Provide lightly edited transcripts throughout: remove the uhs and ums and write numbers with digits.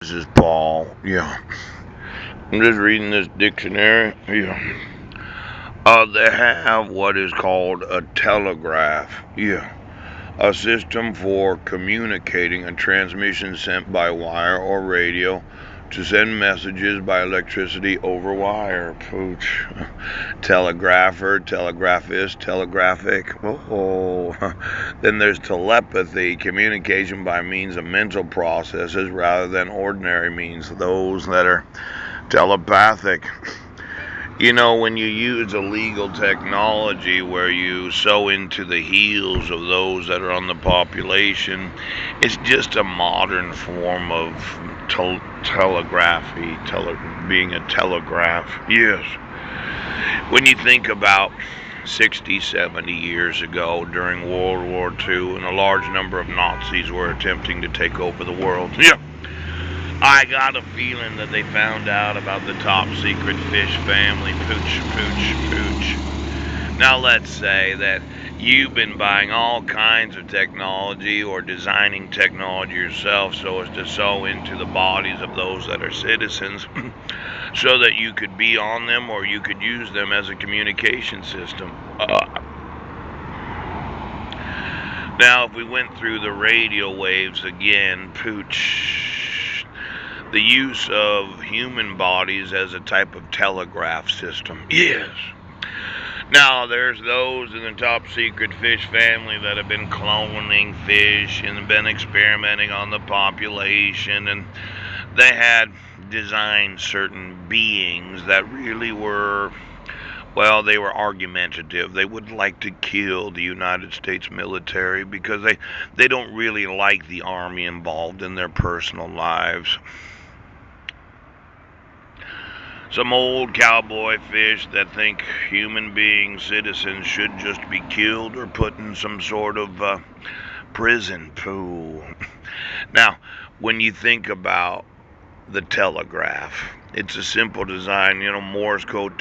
This is Paul. Yeah. I'm just reading this dictionary. Yeah. They have what is called a telegraph. Yeah. A system for communicating a transmission sent by wire or radio to send messages by electricity over wire. Pooch. Telegrapher, telegraphist, telegraphic. Oh. Then there's telepathy, communication by means of mental processes rather than ordinary means. Those that are telepathic. You know, when you use illegal technology where you sow into the heels of those that are on the population, it's just a modern form of telegraphy, being a telegraph. Yes. When you think about 60, 70 years ago during World War II and a large number of Nazis were attempting to take over the world. Yeah. I got a feeling that they found out about the top secret fish family. Pooch, pooch, pooch. Now let's say that you've been buying all kinds of technology or designing technology yourself so as to sow into the bodies of those that are citizens so that you could be on them or you could use them as a communication system. Now, if we went through the radio waves again, pooch, the use of human bodies as a type of telegraph system. Yes. Now, there's those in the top secret fish family that have been cloning fish and been experimenting on the population, and they had designed certain beings that really were, well, they were argumentative. They would like to kill the United States military because they don't really like the army involved in their personal lives. Some old cowboy fish that think human beings, citizens, should just be killed or put in some sort of prison. Pooh. Now, when you think about the telegraph, it's a simple design, Morse code.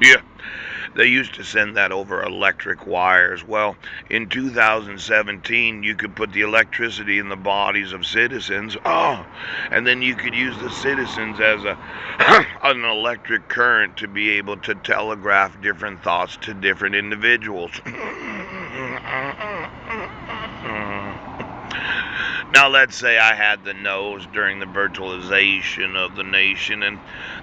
Yeah. They used to send that over electric wires. Well, in 2017, you could put the electricity in the bodies of citizens. Oh, and then you could use the citizens as an electric current to be able to telegraph different thoughts to different individuals. Now, let's say I had the nose during the virtualization of the nation, and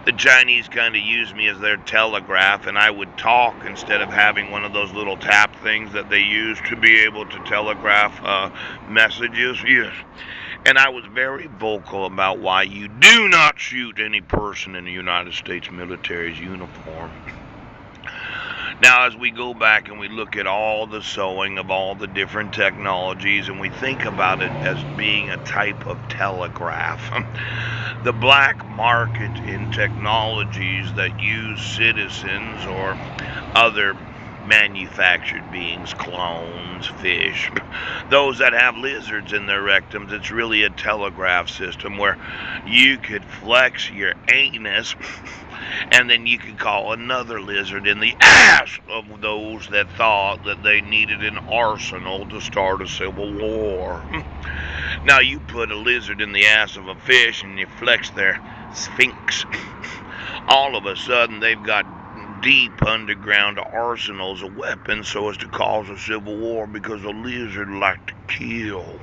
the Chinese kind of used me as their telegraph, and I would talk instead of having one of those little tap things that they use to be able to telegraph messages. Yes. And I was very vocal about why you do not shoot any person in the United States military's uniform. Now, as we go back and we look at all the sewing of all the different technologies and we think about it as being a type of telegraph, the black market in technologies that use citizens or other manufactured beings, clones, fish, those that have lizards in their rectums, it's really a telegraph system where you could flex your anus and then you could call another lizard in the ass of those that thought that they needed an arsenal to start a civil war. Now you put a lizard in the ass of a fish and you flex their sphinx. All of a sudden they've got deep underground arsenals of weapons so as to cause a civil war because a lizard like to kill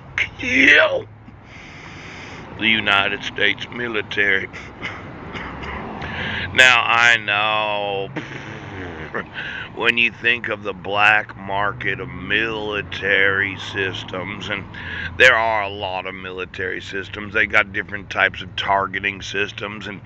the United States military. Now, I know when you think of the black market of military systems, and there are a lot of military systems, they got different types of targeting systems, and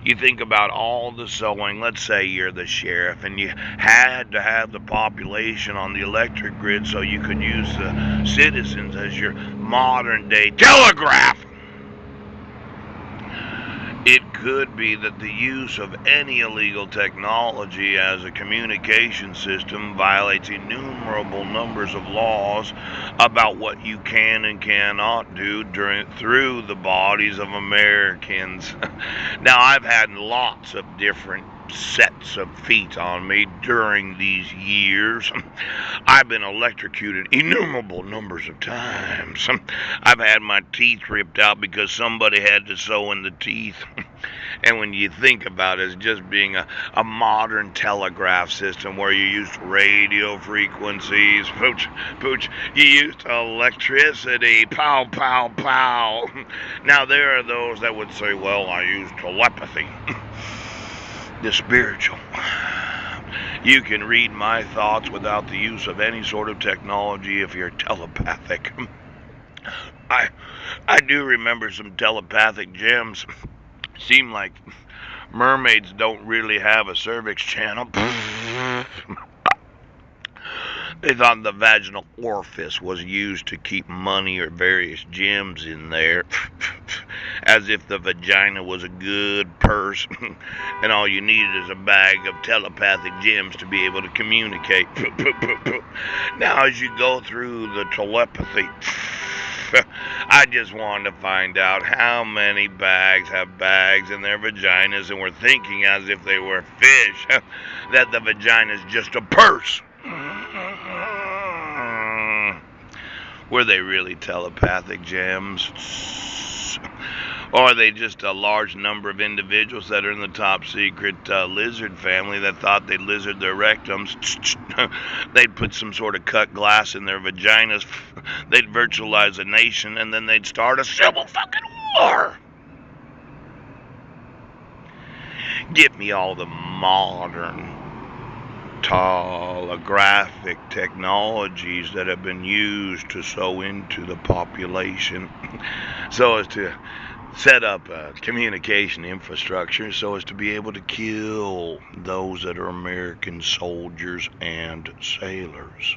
you think about all the sewing. Let's say you're the sheriff, and you had to have the population on the electric grid so you could use the citizens as your modern day telegraph. It could be that the use of any illegal technology as a communication system violates innumerable numbers of laws about what you can and cannot do through the bodies of Americans. Now, I've had lots of different sets of feet on me during these years. I've been electrocuted innumerable numbers of times. I've had my teeth ripped out because somebody had to sew in the teeth. And when you think about it as just being a modern telegraph system where you used radio frequencies, pooch, you used electricity, pow, pow, pow. Now there are those that would say, well, I use telepathy. The spiritual. You can read my thoughts without the use of any sort of technology if you're telepathic. I do remember some telepathic gems. Seem like mermaids don't really have a cervix channel. They thought the vaginal orifice was used to keep money or various gems in there. As if the vagina was a good purse and all you needed is a bag of telepathic gems to be able to communicate. Now as you go through the telepathy, I just wanted to find out how many bags have bags in their vaginas and were thinking as if they were fish, that the vagina is just a purse. Were they really telepathic gems? Or are they just a large number of individuals that are in the top secret lizard family that thought they'd lizard their rectums? They'd put some sort of cut glass in their vaginas. They'd virtualize a nation, and then they'd start a civil fucking war. Give me all the modern holographic technologies that have been used to sow into the population so as to set up a communication infrastructure so as to be able to kill those that are American soldiers and sailors.